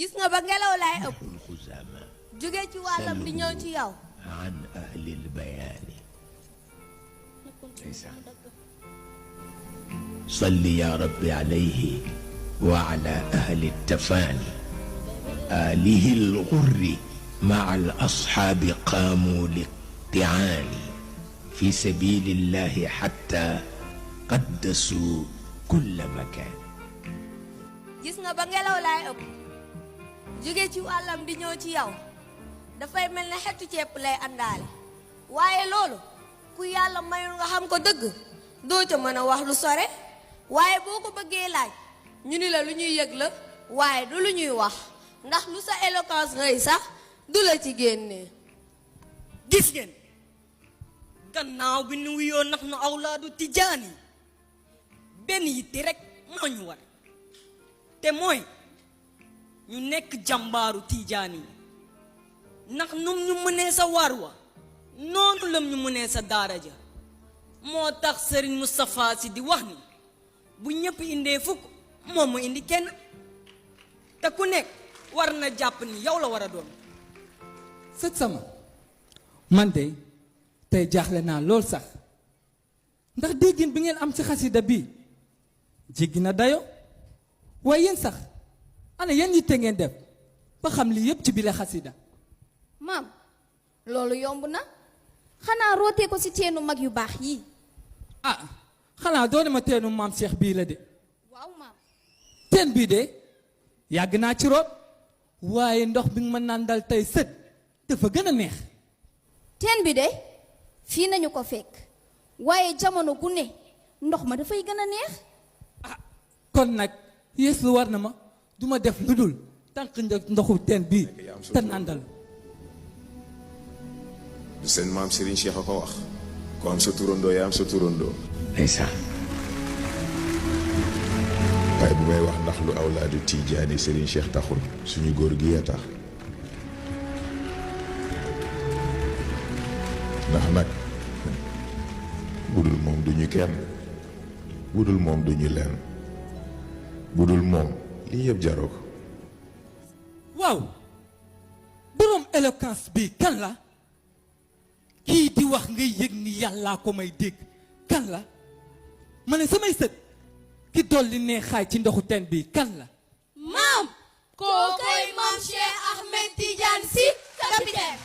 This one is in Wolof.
gis nga ba ngelaw lay ëpp الخزامة jóge ci wàllam di ñëw ci yow عن أهل البيان صل يا ربي عليه وعلى أهل التفاني آله الغر مع الأصحاب قاموا للطعان في سبيل الله حتى قدسوا كل مكان gis nga ba ngelaw lay ëpp jóge ci wàllam di ñëw ci yow dafay mel ne xetu ceeb lay àndaale waaye loolu ku yàlla mayul nga xam ko dëgg doo ca mën a wax lu sore waaye boo ko bëggee laaj ñu ni la lu ñuy yëg la waaye du lu ñuy wax ndax lu sa éloquence rëy sax du la ci génnee gis ngeen gannaaw bi nu wuyoo nax nu awlaadu tijaani benn yitte rek moo ñu war te mooy ñu nekk jàmbaaru tijaani yi ndax num ñu mënee sa waar wa noonu lam ñu mënee sa daara ja moo tax Serigne Moustapha Sy di wax ni bu ñëpp indee fukk moom mu indi kenn te ku nekk war na jàpp ni yow la war a doon sët sama man de tey jaaxle naa lool sax ndax déggin bi ngeen am ci xasida bi jéggi na dayo waaye yéen sax ana yéen yitte ngeen def ba xam li yépp ci bile xasida maam loolu yomb na xanaa rootee ko ci teenu mag yu baax yii ah xanaa doone ma teenu maam Cheikh bii la de waaw maam teen bii de yàgg naa ci root waaye ndox bi nga ma nàndal tey sët dafa gën a neex teen bi de fii nañu ko fekk waaye jamono gu ne ndox ma dafay gën a neex kon nag yeesu war na ma duma def lu dul tànk ndoxu teen bii te nàndal seen maam Serigne Cheikh a ko wax ko am sa turandoo yaa am sa turandoo ndeysaan waaye bu may wax ndax lu awlaadu tijaani Serigne Cheikh taxul suñu góor gi a tax ndax nag budul moom duñu kenn budul moom duñu leen budul moom lii yëpp jaroo ko waaw boroom éloquence bi kan la kii di wax ngay yëg ni yàllaa ko may dégg kan la ma ne samay sët ki dolli ne xaay ci ndoxu teen bi kan la maam kookoy maam Cheikh Ahmed Tidiane Sy capitaine